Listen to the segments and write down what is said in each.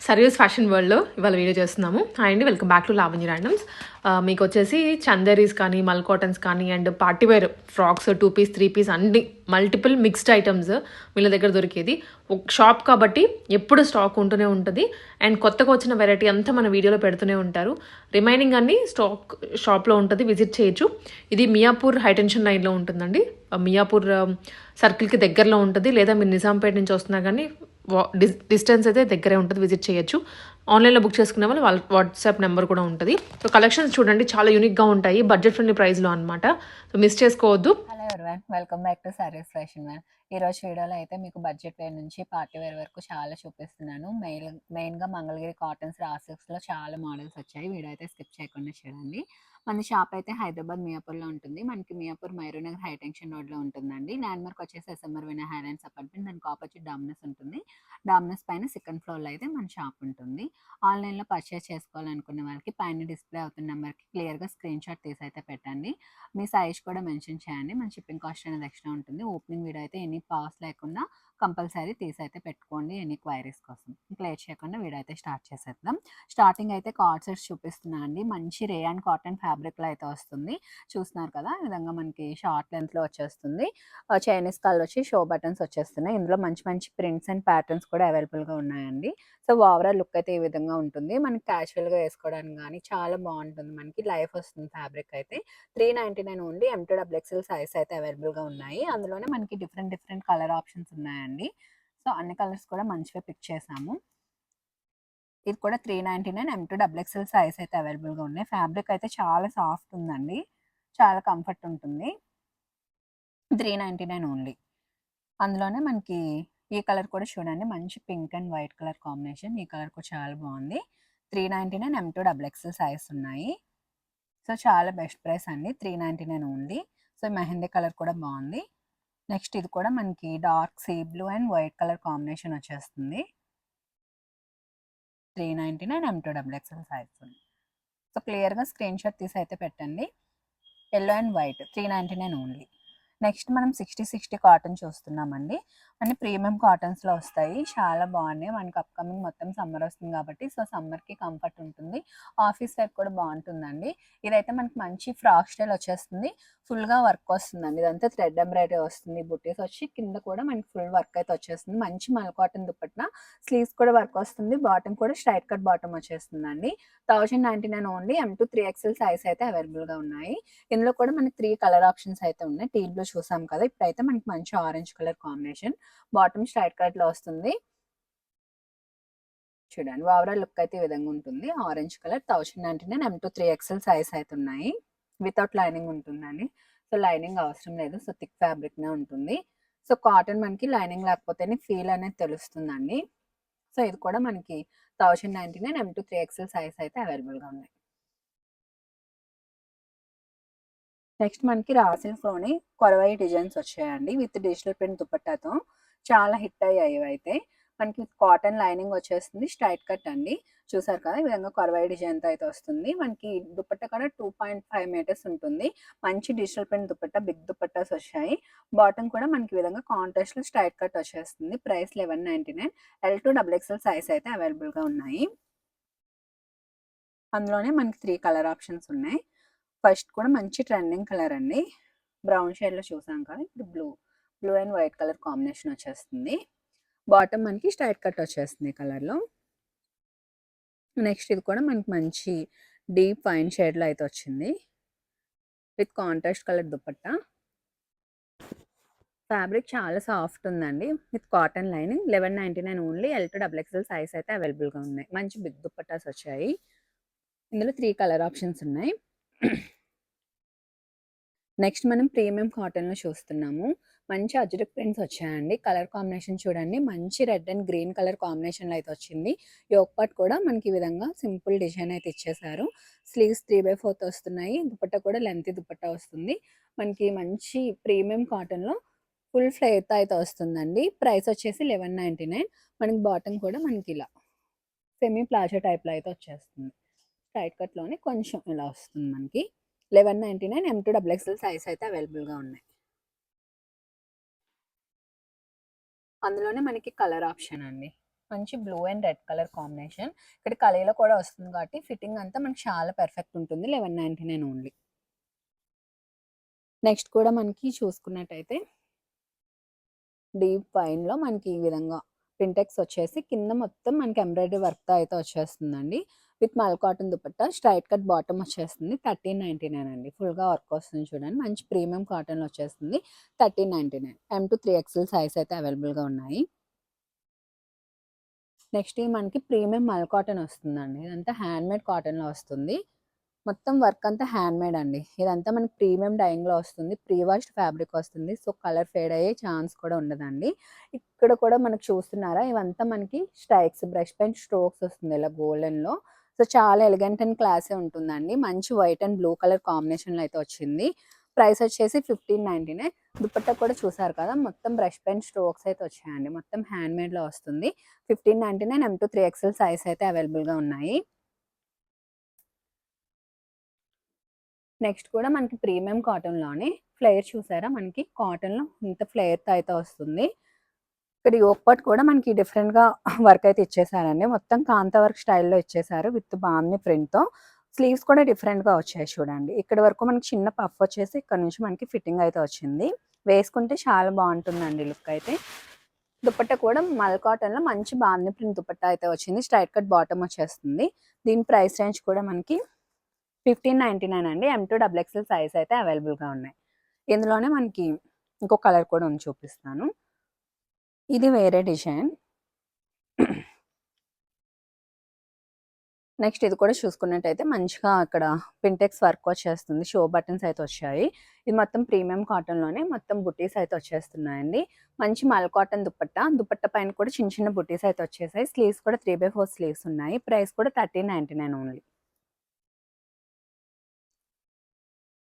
Service fashion వరల్డ్లో ఇవాళ video చేస్తున్నాము. హాయ్ అండి, welcome back to Lavanya randoms. మీకు వచ్చేసి చందేరీస్ కానీ మల్ కాటన్స్ కానీ and party wear frocks 2 piece 3 piece అన్ని మల్టిపుల్ మిక్స్డ్ ఐటమ్స్ వీళ్ళ దగ్గర దొరికేది. ఒక షాప్ కాబట్టి ఎప్పుడు స్టాక్ ఉంటూనే ఉంటుంది అండ్ కొత్తగా వచ్చిన వెరైటీ అంతా మన వీడియోలో పెడుతూనే ఉంటారు. రిమైనింగ్ అన్ని స్టాక్ షాప్లో ఉంటుంది, విజిట్ చేయొచ్చు. ఇది మియాపూర్ హైటెన్షన్ లైన్లో ఉంటుందండి. మియాపూర్ సర్కిల్కి దగ్గరలో ఉంటుంది. లేదా మీరు నిజాంపేట నుంచి వస్తున్నా కానీ డిస్టెన్స్ అయితే దగ్గరే ఉంటుంది, విజిట్ చేయొచ్చు. ఆన్లైన్లో బుక్ చేసుకునే వాళ్ళు వాట్సాప్ నెంబర్ కూడా ఉంటుంది. సో కలెక్షన్స్ చూడండి, చాలా యూనిక్గా ఉంటాయి, బడ్జెట్ ఫ్రెండ్లీ ప్రైస్లో అనమాట. సో మిస్ చేసుకోవద్దు. Hello everyone, welcome back to saris fashion man. ఈరోజు వీడియోలో అయితే మీకు బడ్జెట్ వేర్ నుంచి పార్టీ వేర్ వరకు చాలా చూపిస్తున్నాను. మెయిన్గా మంగళగిరి కాటన్స్ రాసిక్స్లో చాలా మోడల్స్ వచ్చాయి. వీడియో అయితే స్కిప్ చేయకుండా చూడండి. మన షాప్ అయితే హైదరాబాద్ మియాపూర్లో ఉంటుంది. మనకి మియాపూర్ మైరూనగర్ హైటెన్షన్ రోడ్లో ఉంటుందండి. ల్యాండ్ మార్క్ వచ్చేసి ఎస్ఎంఆర్ వినయ్ హైలాండ్స్ అపార్ట్మెంట్, దానికి ఆపోజిట్ డామినస్ ఉంటుంది. డామినస్ పైన సెకండ్ ఫ్లోర్లో అయితే మన షాప్ ఉంటుంది. ఆన్లైన్లో పర్చేస్ చేసుకోవాలనుకునే వాళ్ళకి పైన డిస్ప్లే అవుతున్న నెంబర్కి క్లియర్గా స్క్రీన్ షాట్ తీసి అయితే పెట్టండి. మీ సైజ్ కూడా మెన్షన్ చేయండి. మన షిప్పింగ్ కాస్ట్ అనేది ఎక్స్ట్రా ఉంటుంది. ఓపెనింగ్ వీడియో అయితే ఎనీ పాస్ లేకుండా కంపల్సరీ తీసి అయితే పెట్టుకోండి ఎనీ క్వైరీస్ కోసం. ఇంకా లేట్ చేయకుండా వీడియో అయితే స్టార్ట్ చేసేద్దాం. స్టార్టింగ్ అయితే కార్డ్ సెట్స్ చూపిస్తున్నాను అండి. మంచి రేయాన్ కాటన్ ఫ్యాబ్రిక్లో అయితే వస్తుంది. చూస్తున్నారు కదా, ఈ విధంగా మనకి షార్ట్ లెంత్లో వచ్చేస్తుంది. చైనీస్ కలర్ వచ్చి షో బటన్స్ వచ్చేస్తున్నాయి. ఇందులో మంచి మంచి ప్రింట్స్ అండ్ ప్యాటర్న్స్ కూడా అవైలబుల్గా ఉన్నాయండి. సో ఓవరాల్ లుక్ అయితే ఈ విధంగా ఉంటుంది. మనకి క్యాజువల్గా వేసుకోవడానికి కానీ చాలా బాగుంటుంది. మనకి లైఫ్ వస్తుంది ఫ్యాబ్రిక్ అయితే. 399 ఓన్లీ. M2XXL సైజ్ అయితే అవైలబుల్గా ఉన్నాయి. అందులోనే మనకి డిఫరెంట్ కలర్ ఆప్షన్స్ ఉన్నాయండి. సో అన్ని కలర్స్ కూడా మంచిగా పిక్ చేసాము. ఇది కూడా 399 M2XXL సైజ్ అయితే అవైలబుల్గా ఉన్నాయి. ఫ్యాబ్రిక్ అయితే చాలా సాఫ్ట్ ఉందండి, చాలా కంఫర్ట్ ఉంటుంది. 399 ఓన్లీ. అందులోనే మనకి ఈ కలర్ కూడా చూడండి, మంచి pink and white colour combination. ఈ కలర్ కూడా చాలా బాగుంది. 399 M2XXL సైజ్ ఉన్నాయి. సో చాలా బెస్ట్ ప్రైస్ అండి, 399 ఓన్లీ. సో మెహందీ కలర్ కూడా బాగుంది. నెక్స్ట్ ఇది కూడా మనకి dark sea blue and white colour combination వచ్చేస్తుంది. 399 M2XXL సైజ్ ఉంది. సో క్లియర్గా స్క్రీన్ షాట్ తీసి అయితే పెట్టండి. Yellow and white 399 only. Next మనం 60 కాటన్ చూస్తున్నామండి. అన్ని ప్రీమియం కాటన్స్లో వస్తాయి, చాలా బాగున్నాయి. మనకి అప్కమింగ్ మొత్తం సమ్మర్ వస్తుంది కాబట్టి సో సమ్మర్కి కంఫర్ట్ ఉంటుంది. ఆఫీస్ వేర్ కూడా బాగుంటుందండి. ఇదైతే మనకి మంచి ఫ్రాక్ స్టైల్ వచ్చేస్తుంది. ఫుల్గా వర్క్ వస్తుందండి. ఇదంతా థ్రెడ్ ఎంబ్రాయిడరీ వస్తుంది. బుట్టీస్ వచ్చి కింద కూడా మనకి ఫుల్ వర్క్ అయితే వచ్చేస్తుంది. మంచి మల్ కాటన్ దుపట్టా, స్లీవ్స్ కూడా వర్క్ వస్తుంది. బాటమ్ కూడా స్ట్రైట్ కట్ బాటమ్ వచ్చేస్తుందండి. 1099 ఓన్లీ. M2 3XL సైజ్ అయితే అవైలబుల్గా ఉన్నాయి. ఇందులో కూడా మనకి 3 కలర్ ఆప్షన్స్ అయితే ఉన్నాయి. టీ బ్లూ చూసాం కదా, ఇప్పుడైతే మనకి మంచి orange colour combination. Bottom straight cut లో వస్తుంది. చూడండి ఓవరాల్ లుక్ అయితే ఈ విధంగా ఉంటుంది. Orange colour 1099 M2 3XL size అయితే ఉన్నాయి. వితౌట్ లైనింగ్ ఉంటుందండి. సో లైనింగ్ అవసరం లేదు. సో థిక్ ఫ్యాబ్రిక్ నే ఉంటుంది. సో కాటన్ మనకి లైనింగ్ లేకపోతేనే ఫీల్ అనేది తెలుస్తుందండి. సో ఇది కూడా మనకి 1099 M2 3XL సైజ్ అయితే అవైలబుల్గా ఉన్నాయి. నెక్స్ట్ మనకి రాసిల్స్లోని కొరవై డిజైన్స్ వచ్చాయండి విత్ డిజిటల్ ప్రింట్ దుపట్టాతో. చాలా హిట్ అయ్యాయి అయితే. మనకి కాటన్ లైనింగ్ వచ్చేస్తుంది, స్ట్రైట్ కట్ అండి. చూసారు కదా, ఈ విధంగా కొరవై డిజైన్తో అయితే వస్తుంది. మనకి దుపట్టా కూడా 2.5 మీటర్స్ ఉంటుంది. మంచి digital print dupatta, big dupattas వచ్చాయి. బాటమ్ కూడా మనకి ఈ విధంగా కాంట్రాస్ట్లో స్ట్రైట్ కట్ వచ్చేస్తుంది. ప్రైస్ 1199. L2XXL సైజ్ అయితే అవైలబుల్గా ఉన్నాయి. అందులోనే మనకి 3 కలర్ ఆప్షన్స్ ఉన్నాయి. ఫస్ట్ కూడా మంచి ట్రెండింగ్ కలర్ అండి, బ్రౌన్ షేడ్లో చూసాం కదా, ఇప్పుడు blue and white colour combination వచ్చేస్తుంది. బాటమ్ మనకి స్ట్రైట్ కట్ వచ్చేస్తుంది కలర్లో. నెక్స్ట్ ఇది కూడా మనకి మంచి డీప్ ఫైన్ షేడ్లో అయితే వచ్చింది with contrast colour dupatta. Fabric చాలా సాఫ్ట్ ఉందండి with cotton lining. 1199 only. L2XXL size అయితే అవైలబుల్గా ఉన్నాయి. మంచి బిగ్ దుపట్టాస్ వచ్చాయి. ఇందులో 3 కలర్ ఆప్షన్స్ ఉన్నాయి. నెక్స్ట్ మనం ప్రీమియం కాటన్లో చూస్తున్నాము. మంచి అజ్రక్ ప్రింట్స్ వచ్చాయండి. కలర్ కాంబినేషన్ చూడండి, మంచి రెడ్ అండ్ గ్రీన్ కలర్ కాంబినేషన్లో అయితే వచ్చింది. యోక్ పార్ట్ కూడా మనకి ఈ విధంగా సింపుల్ డిజైన్ అయితే ఇచ్చేసారు. స్లీవ్స్ 3/4 వస్తున్నాయి. దుపట్టా కూడా లెంతీ దుపట్టా వస్తుంది. మనకి మంచి ప్రీమియం కాటన్లో ఫుల్ ఫ్లేర్తో అయితే వస్తుందండి. ప్రైస్ వచ్చేసి 1199. మనకి బాటమ్ కూడా మనకి ఇలా సెమీ ప్లాజో టైప్లో అయితే వచ్చేస్తుంది. స్ట్రైట్ కట్లోనే కొంచెం ఇలా వస్తుంది మనకి. 1199 M2XXL సైజ్ అయితే అవైలబుల్గా ఉన్నాయి. అందులోనే మనకి కలర్ ఆప్షన్ అండి. మంచి blue and red colour combination. ఇక్కడ కలీలో కూడా వస్తుంది కాబట్టి ఫిట్టింగ్ అంతా మనకి చాలా పర్ఫెక్ట్ ఉంటుంది. 1199 ఓన్లీ. నెక్స్ట్ కూడా మనకి చూసుకున్నట్టయితే డీప్ వైన్‌లో మనకి ఈ విధంగా పింటెక్స్ వచ్చేసి కింద మొత్తం మనకి ఎంబ్రాయిడరీ వర్క్‌తో అయితే వచ్చేస్తుందండి. విత్ మల్ cotton dupatta straight cut bottom వచ్చేస్తుంది. 1399 అండి. ఫుల్‌గా వర్క్ వస్తుంది చూడండి. మంచి ప్రీమియం కాటన్‌లో వచ్చేస్తుంది. 1399 M-3XL సైజ్ అయితే అవైలబుల్‌గా ఉన్నాయి. నెక్స్ట్ ఇది మనకి ప్రీమియం మల్ కాటన్ వస్తుందండి. ఇదంతా హ్యాండ్‌మేడ్ కాటన్‌లో వస్తుంది. మొత్తం వర్క్ అంతా హ్యాండ్‌మేడ్ అండి. ఇదంతా మనకి ప్రీమియం డైయింగ్‌లో వస్తుంది. ప్రీ వాష్డ్ ఫ్యాబ్రిక్ వస్తుంది. సో, కలర్ ఫేడ్ అయ్యే ఛాన్స్ కూడా ఉండదండి. ఇక్కడ కూడా మనకు చూస్తున్నారా? ఇవంతా మనకి స్ట్రైక్స్ బ్రష్ పెయింట్ స్ట్రోక్స్ వస్తుంది ఇలా గోల్డెన్‌లో. సో, చాలా ఎలిగెంట్ అండ్ క్లాసీ ఉంటుందండి. మంచి వైట్ అండ్ బ్లూ కలర్ కాంబినేషన్‌లో అయితే వచ్చింది. ప్రైస్ వచ్చేసి 1599. దుపట్టా కూడా చూసారు కదా! మొత్తం బ్రష్ పెయింట్ స్ట్రోక్స్ అయితే వచ్చాయండి. మొత్తం హ్యాండ్‌మేడ్‌లో వస్తుంది. 1599 M-3XL సైజ్ అయితే అవైలబుల్‌గా ఉన్నాయి. నెక్స్ట్ కూడా మనకి ప్రీమియం కాటన్‌లోనే ఫ్లేర్ చూసారా? మనకి కాటన్‌లో ఇంత ఫ్లేర్‌తో అయితే వస్తుంది. ఇక్కడ యోక్ పార్ట్ కూడా మనకి డిఫరెంట్‌గా వర్క్ అయితే ఇచ్చేసారండి. మొత్తం కాంతా వర్క్ స్టైల్‌లో ఇచ్చేసారు విత్ బాందిని ప్రింట్‌తో. స్లీవ్స్ కూడా డిఫరెంట్‌గా వచ్చాయి చూడండి. ఇక్కడి వరకు మనకి చిన్న పఫ్ వచ్చేసి ఇక్కడ నుంచి మనకి ఫిట్టింగ్ అయితే వచ్చింది. వేసుకుంటే చాలా బాగుంటుందండి లుక్ అయితే. దుపట్టా కూడా మల్ కాటన్‌లో మంచి బాందిని ప్రింట్ దుపట్టా అయితే వచ్చింది. స్ట్రైట్ కట్ బాటమ్ వచ్చేస్తుంది. దీని ప్రైస్ రేంజ్ కూడా మనకి 1599 అండి. M-2XXL సైజ్ అయితే అవైలబుల్‌గా ఉన్నాయి. ఇందులోనే మనకి ఇంకో కలర్ కూడా ఉంది చూపిస్తాను. ఇది వేరే డిజైన్. నెక్స్ట్ ఇది కూడా చూసుకున్నట్టయితే మంచిగా అక్కడ పింటెక్స్ వర్క్ వచ్చేస్తుంది. షో బటన్స్ అయితే వచ్చాయి. ఇది మొత్తం ప్రీమియం కాటన్‌లోనే మొత్తం బుటీస్ అయితే వచ్చేస్తున్నాయండి. మంచి మల్ కాటన్ దుపట్టా. దుపట్టా పైన కూడా చిన్న చిన్న బుటీస్ అయితే వచ్చేసాయి. స్లీవ్స్ కూడా 3/4 స్లీవ్స్ ఉన్నాయి. ప్రైస్ కూడా 1399 ఓన్లీ.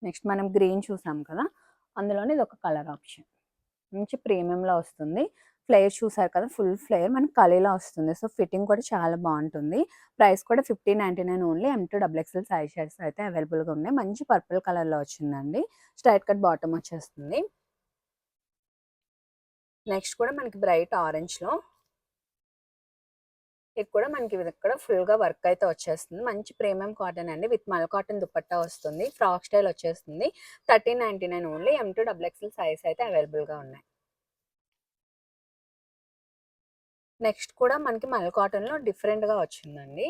నెక్స్ట్ మనం గ్రీన్ చూసాం కదా! అందులోనే ఇదొక కలర్ ఆప్షన్. మంచి ప్రీమియంలో వస్తుంది. ఫ్లేర్ చూసారు కదా! ఫుల్ ఫ్లేర్ మనకి కలీలో వస్తుంది. సో, ఫిట్టింగ్ కూడా చాలా బాగుంటుంది. ప్రైస్ కూడా 1599 ఓన్లీ. M-2XXL సైజెస్ అయితే అవైలబుల్‌గా ఉన్నాయి. మంచి పర్పుల్ కలర్‌లో వచ్చిందండి. స్ట్రైట్ కట్ బాటమ్ వచ్చేస్తుంది. నెక్స్ట్ కూడా మనకి బ్రైట్ ఆరెంజ్‌లో ఇది కూడా మనకి ఇక్కడ ఫుల్‌గా వర్క్ అయితే వచ్చేస్తుంది. మంచి ప్రీమియం కాటన్ అండి. విత్ మల్ కాటన్ దుపట్టా వస్తుంది. ఫ్రాక్ స్టైల్ వచ్చేస్తుంది. 1399 ఓన్లీ. M-2XXL సైజ్ అయితే అవైలబుల్‌గా ఉన్నాయి. నెక్స్ట్ కూడా మనకి మల్ కాటన్‌లో డిఫరెంట్‌గా వచ్చిందండి.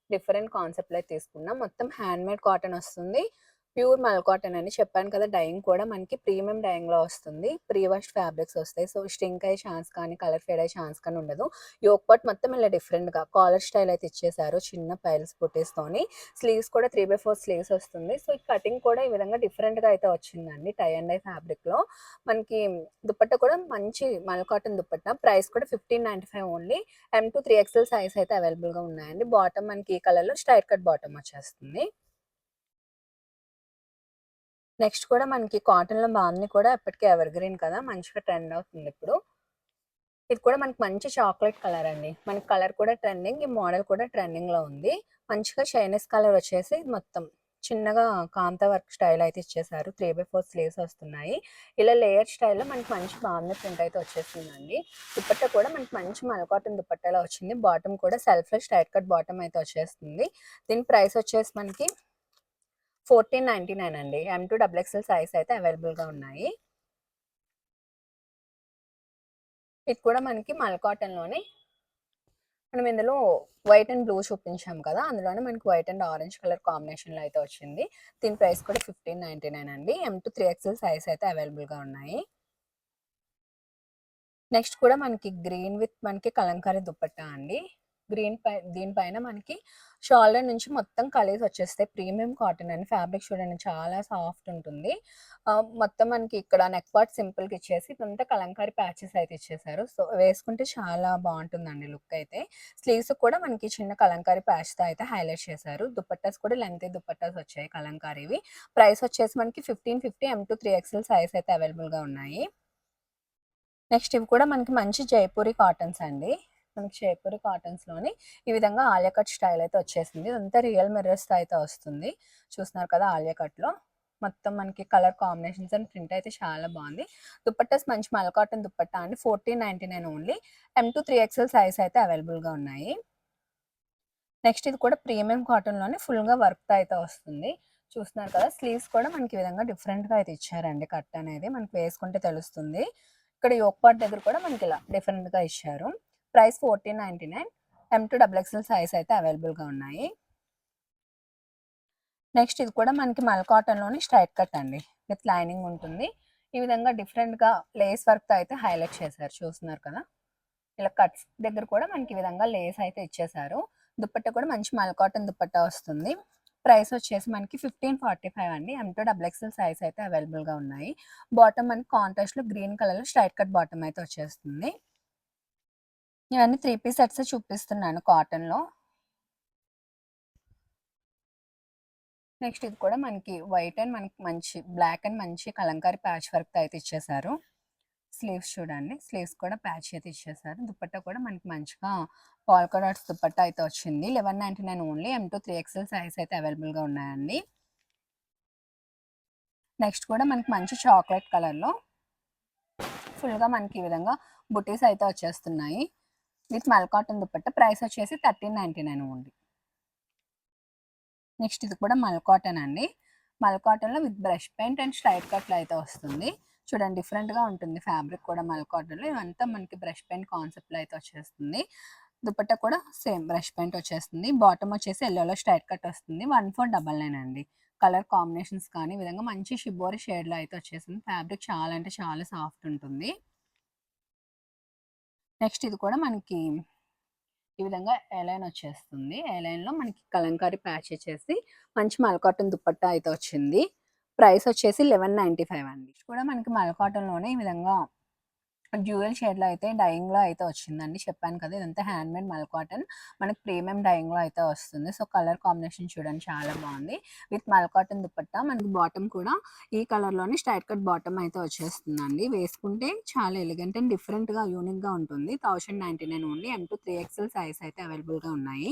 డిఫరెంట్ కాన్సెప్ట్‌లో అయితే తీసుకున్నాం. మొత్తం హ్యాండ్‌మేడ్ కాటన్ వస్తుంది. ప్యూర్ మల్ కాటన్ అని చెప్పాను కదా! డైయింగ్ కూడా మనకి ప్రీమియం డైయింగ్‌లో వస్తుంది. ప్రీ వాష్డ్ ఫ్యాబ్రిక్స్ వస్తాయి. సో, స్ట్రింక్ అయ్యే ఛాన్స్ కానీ, కలర్ ఫేడ్ అయ్యే ఛాన్స్ కానీ ఉండదు. యోక్ పార్ట్ మొత్తం ఇలా డిఫరెంట్‌గా కాలర్ స్టైల్ అయితే ఇచ్చేసారు. చిన్న పైల్స్ బుటీస్‌తోని. స్లీవ్స్ కూడా 3/4 స్లీవ్స్ వస్తుంది. సో, ఈ కటింగ్ కూడా ఈ విధంగా డిఫరెంట్‌గా అయితే వచ్చిందండి. టై అండ్ డై ఫ్యాబ్రిక్‌లో. మనకి దుపట్టా కూడా మంచి మల్ కాటన్ దుపట్టా. ప్రైస్ కూడా 1595 ఓన్లీ. M-2 3XL సైజ్ అయితే అవైలబుల్‌గా ఉన్నాయండి. బాటమ్ మనకి ఈ కలర్‌లో స్ట్రైట్ కట్ బాటమ్ వచ్చేస్తుంది. నెక్స్ట్ కూడా మనకి కాటన్‌లో బాందిని కూడా ఎప్పటికి ఎవర్ గ్రీన్ కదా! మంచిగా ట్రెండ్ అవుతుంది ఇప్పుడు. ఇది కూడా మనకి మంచి చాక్లెట్ కలర్ అండి. మనకి కలర్ కూడా ట్రెండింగ్. ఈ మోడల్ కూడా ట్రెండింగ్‌లో ఉంది. మంచిగా షైనీస్ కలర్ వచ్చేసి మొత్తం చిన్నగా కాంతా వర్క్ స్టైల్ అయితే ఇచ్చేసారు. 3/4 స్లీవ్స్ వస్తున్నాయి. ఇలా లేయర్ స్టైల్‌లో మనకి మంచి బాందిని ప్రింట్ అయితే వచ్చేసిందండి. దుపట్టా కూడా మనకి మంచి మల్ కాటన్ దుపట్టాలో వచ్చింది. బాటమ్ కూడా సెల్ఫ్‌లో స్ట్రైట్ కట్ బాటమ్ అయితే వచ్చేస్తుంది. దీని ప్రైస్ వచ్చేసి మనకి 1499 అండి. M-2XXL సైజ్ అయితే అవైలబుల్‌గా ఉన్నాయి. ఇది కూడా మనకి మల్ కాటన్‌లోనే మనం ఇందులో వైట్ అండ్ బ్లూ చూపించాం కదా! అందులోనే మనకి వైట్ అండ్ ఆరెంజ్ కలర్ కాంబినేషన్‌లో అయితే వచ్చింది. దీని ప్రైస్ కూడా 1599 అండి. M-2 3XL సైజ్ అయితే అవైలబుల్‌గా ఉన్నాయి. నెక్స్ట్ కూడా మనకి గ్రీన్ విత్ మనకి కలంకారీ దుపట్టా అండి. దీనిపైన మనకి షోల్డర్ నుంచి మొత్తం కలీస్ వచ్చేస్తాయి. ప్రీమియం కాటన్ అండి. ఫ్యాబ్రిక్ చూడండి చాలా సాఫ్ట్ ఉంటుంది. మొత్తం మనకి ఇక్కడ నెక్ పార్ట్ సింపుల్‌గా ఇచ్చేసి ఇదంతా కలంకారీ ప్యాచెస్ అయితే ఇచ్చేసారు. సో, వేసుకుంటే చాలా బాగుంటుందండి లుక్ అయితే. స్లీవ్స్ కూడా మనకి చిన్న కలంకారీ ప్యాచ్‌తో అయితే హైలైట్ చేశారు. దుపట్టాస్ కూడా లెంగ్తీ దుపట్టాస్ వచ్చాయి కలంకారీవి. ప్రైస్ వచ్చేసి మనకి 1550 M-2 3XL సైజ్ అయితే అవైలబుల్‌గా ఉన్నాయి. నెక్స్ట్ ఇవి కూడా మనకి మంచి జైపూరి కాటన్స్ అండి. మనకి జైపూరి కాటన్స్‌లోని ఈ విధంగా ఆలియా కట్ స్టైల్ అయితే వచ్చేసింది. ఇదంతా రియల్ మిర్రర్స్‌తో అయితే వస్తుంది. చూస్తున్నారు కదా ఆలియా కట్‌లో. మొత్తం మనకి కలర్ కాంబినేషన్స్ అండ్ ప్రింట్ అయితే చాలా బాగుంది. దుపట్టాస్ మంచి మల్ కాటన్ దుపట్టా అండి. 1499 ఓన్లీ. M2 3XL సైజ్ అయితే అవైలబుల్గా ఉన్నాయి. నెక్స్ట్ ఇది కూడా ప్రీమియం కాటన్లోనే ఫుల్గా వర్క్ అయితే వస్తుంది. చూస్తున్నారు కదా, స్లీవ్స్ కూడా మనకి ఈ విధంగా డిఫరెంట్గా అయితే ఇచ్చారండి. కట్ అనేది మనకి వేసుకుంటే తెలుస్తుంది. ఇక్కడ యోక్ పార్ట్ దగ్గర కూడా మనకి ఇలా డిఫరెంట్గా ఇచ్చారు. ప్రైస్ 1499. M2 XXL సైజ్ అయితే అవైలబుల్గా ఉన్నాయి. నెక్స్ట్ ఇది కూడా మనకి మల్ కాటన్లోని స్ట్రైట్ కట్ అండి, విత్ లైనింగ్ ఉంటుంది. ఈ విధంగా డిఫరెంట్గా లేస్ వర్క్తో అయితే హైలైట్ చేశారు. చూస్తున్నారు కదా, ఇలా కట్స్ దగ్గర కూడా మనకి ఈ విధంగా లేస్ అయితే ఇచ్చేసారు. దుపట్టా కూడా మంచి మల్ కాటన్ దుపట్టా వస్తుంది. ప్రైస్ వచ్చేసి మనకి 1545 అండి. M2 XXL సైజ్ అయితే అవైలబుల్గా ఉన్నాయి. బాటమ్ మనకి కాంట్రాస్ట్లో గ్రీన్ కలర్లో స్ట్రైట్ కట్ బాటమ్ అయితే వచ్చేస్తుంది. ఇవన్నీ 3 పీస్ సెట్స్ చూపిస్తున్నాను కాటన్లో. నెక్స్ట్ ఇది కూడా మనకి వైట్ అండ్ మనకి మంచి బ్లాక్ అండ్ మంచి కలంకారీ ప్యాచ్ వర్క్ అయితే ఇచ్చేసారు. స్లీవ్స్ చూడండి, స్లీవ్స్ కూడా ప్యాచ్ అయితే ఇచ్చేసారు. దుపట్టా కూడా మనకి మంచిగా పాల్కా డాట్స్ దుపట్టా అయితే వచ్చింది. 1199 ఓన్లీ. M2 3XL సైజ్ అయితే అవైలబుల్గా ఉన్నాయండి. నెక్స్ట్ కూడా మనకి మంచి చాక్లెట్ కలర్లో ఫుల్గా మనకి ఈ విధంగా బుటీస్ అయితే వచ్చేస్తున్నాయి విత్ మల్ కాటన్ దుపట్టా. ప్రైస్ వచ్చేసి 1399 ఓన్లీ. నెక్స్ట్ ఇది కూడా మల్ కాటన్ అండి. మల్ కాటన్లో with brush paint and straight కట్లు అయితే వస్తుంది. చూడండి, డిఫరెంట్గా ఉంటుంది ఫ్యాబ్రిక్ కూడా మల్ కాటన్లో. ఇవంతా మనకి బ్రష్ పెయింట్ కాన్సెప్ట్లో అయితే వచ్చేస్తుంది. దుపట్టా కూడా సేమ్ బ్రష్ పెయింట్ వచ్చేస్తుంది. బాటమ్ వచ్చేసి ఎల్లోలో స్ట్రైట్ కట్ వస్తుంది. 1499 అండి. కలర్ కాంబినేషన్స్ కానీ ఈ విధంగా మంచి షిబోరి షేడ్లో అయితే వచ్చేసింది. ఫ్యాబ్రిక్ చాలా అంటే చాలా సాఫ్ట్ ఉంటుంది. నెక్స్ట్ ఇది కూడా మనకి ఈ విధంగా ఎలైన్ వచ్చేస్తుంది. ఎలైన్లో మనకి కలంకారీ ప్యాచ్ వచ్చేసి మంచి మల్ కాటన్ దుపట్టా అయితే వచ్చింది. ప్రైస్ వచ్చేసి 1195 అండి. కూడా మనకి మల్ కాటన్లోనే ఈ విధంగా డ్యూయల్ షేడ్లో అయితే డైయింగ్లో అయితే వచ్చిందండి. చెప్పాను కదా, ఇదంతా హ్యాండ్మేడ్ మల్ కాటన్, మనకి ప్రీమియం డైయింగ్లో అయితే వస్తుంది. సో కలర్ కాంబినేషన్ చూడండి చాలా బాగుంది. విత్ మల్ కాటన్ దుపట్టా మనకి బాటమ్ కూడా ఈ కలర్లోనే స్ట్రైట్ కట్ బాటమ్ అయితే వచ్చేస్తుందండి. వేసుకుంటే చాలా ఎలిగెంట్ అండ్ డిఫరెంట్గా యూనిక్గా ఉంటుంది. 1099 ఓన్లీ. M2 3XL సైజ్ అయితే అవైలబుల్గా ఉన్నాయి.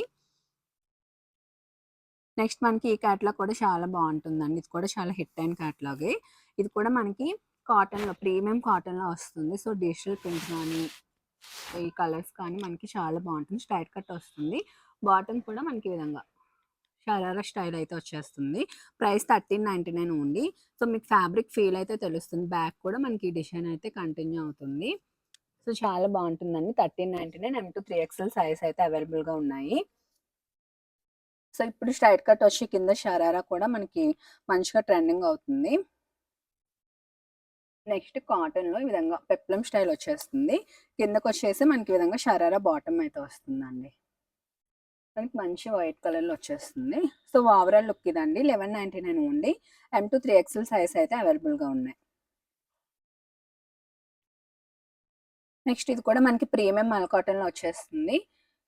నెక్స్ట్ మనకి ఈ క్యాట్లాగ్ కూడా చాలా బాగుంటుందండి. ఇది కూడా చాలా హిట్ అయిన క్యాట్లాగే. ఇది కూడా మనకి కాటన్లో ప్రీమియం కాటన్లో వస్తుంది. సో డిజిటల్ ప్రింట్ కానీ ఈ కలర్స్ కానీ మనకి చాలా బాగుంటుంది. స్ట్రైట్ కట్ వస్తుంది. బాటమ్ కూడా మనకి ఈ విధంగా షరారా స్టైల్ అయితే వచ్చేస్తుంది. Price 1399 only. సో మీకు ఫ్యాబ్రిక్ ఫీల్ అయితే తెలుస్తుంది. బ్యాక్ కూడా మనకి డిజైన్ అయితే కంటిన్యూ అవుతుంది. సో చాలా బాగుంటుందండి. 1399. M2 3XL సైజ్ అయితే అవైలబుల్గా ఉన్నాయి. సో ఇప్పుడు స్ట్రైట్ కట్ వచ్చి కింద షరారా కూడా మనకి మంచిగా ట్రెండింగ్ అవుతుంది. నెక్స్ట్ కాటన్లో ఈ విధంగా పెప్లం స్టైల్ వచ్చేస్తుంది. కిందకు వచ్చేసి మనకి ఈ విధంగా షరారా బాటమ్ అయితే వస్తుందండి. మనకి మంచి వైట్ కలర్లో వచ్చేస్తుంది. సో ఓవరాల్ లుక్ ఇదండి. 1199 ఓన్లీ. M2 3XL సైజ్ అయితే అవైలబుల్గా ఉన్నాయి. నెక్స్ట్ ఇది కూడా మనకి ప్రీమియం మల్ కాటన్లో వచ్చేస్తుంది.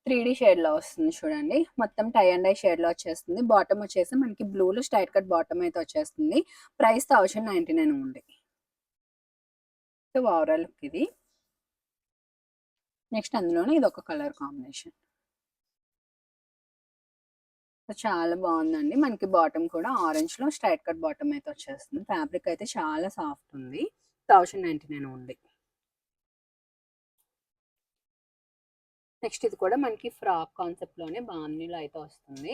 3D షేడ్లో వస్తుంది చూడండి. మొత్తం టై అండ్ డై షేడ్లో వచ్చేస్తుంది. బాటమ్ వచ్చేసి మనకి బ్లూలో స్ట్రైట్ కట్ బాటమ్ అయితే వచ్చేస్తుంది. Price 1099 only. So overall look ఇది. నెక్స్ట్ అందులోనే ఇది ఒక కలర్ కాంబినేషన్. సో చాలా బాగుందండి. మనకి బాటమ్ కూడా ఆరెంజ్లో స్ట్రైట్ కట్ బాటమ్ అయితే వచ్చేస్తుంది. ఫ్యాబ్రిక్ అయితే చాలా సాఫ్ట్ ఉంది. 1099 ఓన్లీ. నెక్స్ట్ ఇది కూడా మనకి ఫ్రాక్ కాన్సెప్ట్లోనే బాందీలో అయితే వస్తుంది.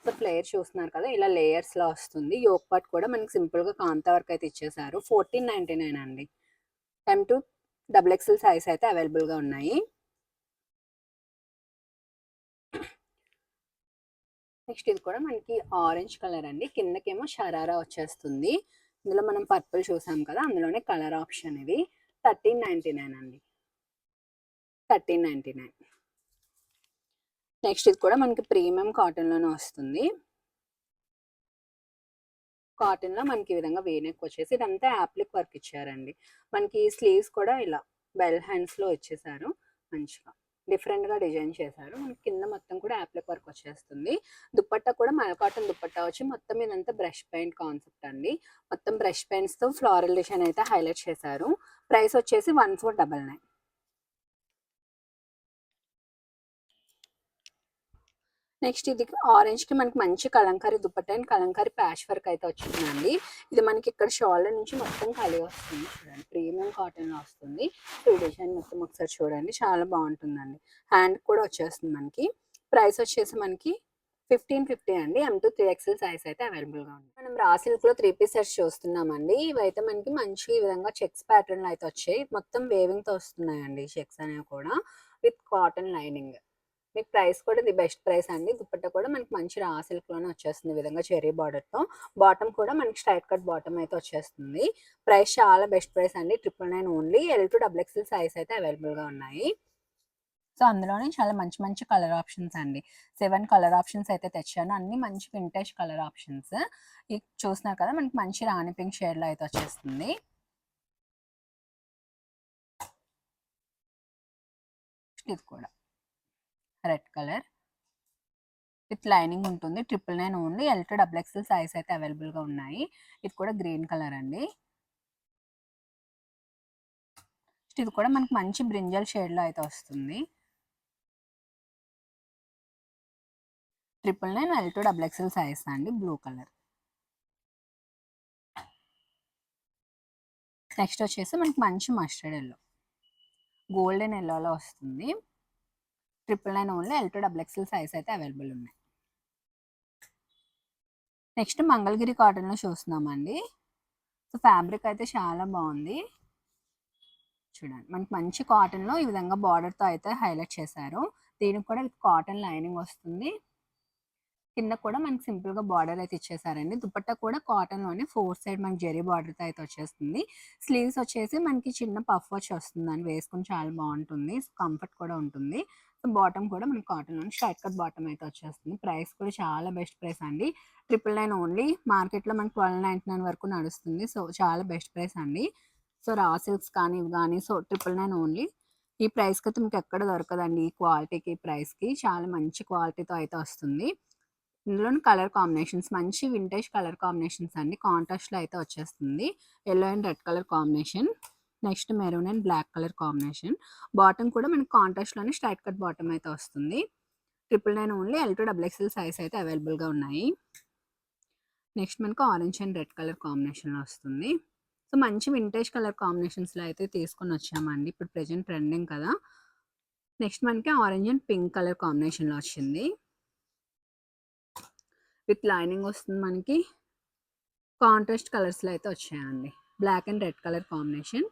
సో ఫ్లేయర్ చూస్తున్నారు కదా, ఇలా లేయర్స్లో వస్తుంది. యోక్ పార్ట్ కూడా మనకి సింపుల్గా కాంతా వర్క్ అయితే ఇచ్చేసారు. 1499 అండి. M2 XXL సైజ్ అయితే అవైలబుల్గా ఉన్నాయి. నెక్స్ట్ ఇది కూడా మనకి ఆరెంజ్ కలర్ అండి. కిందకేమో షరారా వచ్చేస్తుంది. ఇందులో మనం పర్పుల్ చూసాం కదా, అందులోనే కలర్ ఆప్షన్ ఇది. 1399 అండి. 1399. నెక్స్ట్ ఇది కూడా మనకి ప్రీమియం కాటన్లోనే వస్తుంది. కాటన్లో మనకి ఈ విధంగా వేనెక్ వచ్చేసి ఇదంతా యాప్లిక్ వర్క్ ఇచ్చారండి. మనకి స్లీవ్స్ కూడా ఇలా బెల్ హ్యాండ్స్లో వచ్చేసారు. మంచిగా డిఫరెంట్గా డిజైన్ చేశారు. మనకి కింద మొత్తం కూడా యాప్లిక్ వర్క్ వచ్చేస్తుంది. దుపట్టా కూడా మల్ కాటన్ దుపట్టా వచ్చి మొత్తం ఇదంతా బ్రష్ పెయింట్ కాన్సెప్ట్ అండి. మొత్తం బ్రష్ పెయింట్స్తో ఫ్లోరల్ డిజైన్ అయితే హైలైట్ చేశారు. ప్రైస్ వచ్చేసి 1499. నెక్స్ట్ ఇది ఆరెంజ్కి మనకి మంచి Kalamkari dupatta and Kalamkari patch work అయితే వచ్చిందండి. ఇది మనకి ఇక్కడ షోల్డర్ నుంచి మొత్తం కలిగి వస్తుంది. చూడండి ప్రీమియం కాటన్లో వస్తుంది. ఈ డిజైన్ మొత్తం ఒకసారి చూడండి, చాలా బాగుంటుందండి. హ్యాండ్ కూడా వచ్చేస్తుంది మనకి. ప్రైస్ వచ్చేసి మనకి 1550 అండి. M2 3XL సైజ్ అయితే అవైలబుల్గా ఉంది. మనం రా సిల్క్లో 3 పీస్ సెట్స్ చూస్తున్నామండి. ఇవైతే మనకి మంచి ఈ విధంగా చెక్స్ ప్యాటర్న్ అయితే వచ్చాయి. మొత్తం వేవింగ్తో వస్తున్నాయండి చెక్స్ అనేవి కూడా, విత్ కాటన్ లైనింగ్. మీకు ప్రైస్ కూడా ఇది బెస్ట్ ప్రైస్ అండి. దుపట్టా కూడా మనకి మంచి రా సిల్క్లోనే వచ్చేస్తుంది ఈ విధంగా చెరీ బార్డర్తో. బాటమ్ కూడా మనకి స్ట్రైట్ కట్ బాటమ్ అయితే వచ్చేస్తుంది. ప్రైస్ చాలా బెస్ట్ ప్రైస్ అండి. 999 ఓన్లీ. L2 XXL సైజ్ అయితే అవైలబుల్గా ఉన్నాయి. సో అందులోనే చాలా మంచి మంచి కలర్ ఆప్షన్స్ అండి. 7 కలర్ ఆప్షన్స్ అయితే తెచ్చాను. అన్ని మంచి వింటేజ్ కలర్ ఆప్షన్స్. ఇది చూస్తున్నారు కదా, మనకి మంచి రాణి పింక్ షేడ్లో అయితే వచ్చేస్తుంది. ఇది కూడా రెడ్ కలర్ విత్ లైనింగ్ ఉంటుంది. 999 ఓన్లీ. L2 XXL సైజ్ అయితే అవైలబుల్గా ఉన్నాయి. ఇది కూడా గ్రీన్ కలర్ అండి. ఇది కూడా మనకి మంచి బ్రింజల్ షేడ్లో అయితే వస్తుంది. 999 L2 XXL సైజ్ అండి. Blue colour. నెక్స్ట్ వచ్చేసి మనకి మంచి మస్టర్డ్ ఎల్లో, గోల్డెన్ ఎల్లోలో వస్తుంది. 999 ఓన్లీ. L2 XXL సైజ్ అయితే అవైలబుల్ ఉన్నాయి. నెక్స్ట్ మంగళగిరి కాటన్లో చూస్తున్నామండి. సో ఫ్యాబ్రిక్ అయితే చాలా బాగుంది. చూడండి మనకి మంచి కాటన్లో ఈ విధంగా బార్డర్తో అయితే హైలైట్ చేశారు. దీనికి కూడా విత్ కాటన్ లైనింగ్ వస్తుంది. కింద కూడా మనకి సింపుల్గా బార్డర్ అయితే ఇచ్చేసారండి. దుపట్టా కూడా కాటన్లోనే 4 సైడ్ మనకి జెరీ బార్డర్తో అయితే వచ్చేస్తుంది. స్లీవ్స్ వచ్చేసి మనకి చిన్న పఫ్ వచ్చి వస్తుందండి. వేసుకుని చాలా బాగుంటుంది. కంఫర్ట్ కూడా ఉంటుంది. సో బాటమ్ కూడా మనకి కాటన్లోనే స్ట్రైట్ కట్ బాటమ్ అయితే వచ్చేస్తుంది. ప్రైస్ కూడా చాలా బెస్ట్ ప్రైస్ అండి. 999 ఓన్లీ. మార్కెట్లో మనకి 1299 వరకు నడుస్తుంది. సో చాలా బెస్ట్ ప్రైస్ అండి. సో రా సిల్క్స్ కానీ ఇవి కానీ సో 999 ఓన్లీ. ఈ ప్రైస్కి అయితే మీకు ఎక్కడ దొరకదండి. ఈ క్వాలిటీకి ప్రైస్కి చాలా మంచి క్వాలిటీతో అయితే వస్తుంది. ఇందులో కలర్ కాంబినేషన్స్ మంచి వింటేజ్ కలర్ కాంబినేషన్స్ అండి. కాంట్రాస్ట్లో అయితే వచ్చేస్తుంది. Yellow and red colour combination. Next maroon and black colour combination. Bottom కూడా మనకి కాంట్రాస్ట్లోనే స్ట్రైట్ కట్ బాటమ్ అయితే వస్తుంది. 999 ఓన్లీ. L2 XXL సైజ్ అయితే అవైలబుల్గా ఉన్నాయి. నెక్స్ట్ మనకు ఆరెంజ్ అండ్ రెడ్ కలర్ కాంబినేషన్లో వస్తుంది. సో మంచి వింటేజ్ కలర్ కాంబినేషన్స్లో అయితే తీసుకొని వచ్చామండి. ఇప్పుడు ప్రెజెంట్ ట్రెండింగ్ కదా. నెక్స్ట్ మనకి ఆరెంజ్ అండ్ పింక్ కలర్ కాంబినేషన్లో వచ్చింది. విత్ లైనింగ్ వస్తుంది. మనకి కాంట్రాస్ట్ కలర్స్లో అయితే వచ్చాయండి. Black and red colour combination.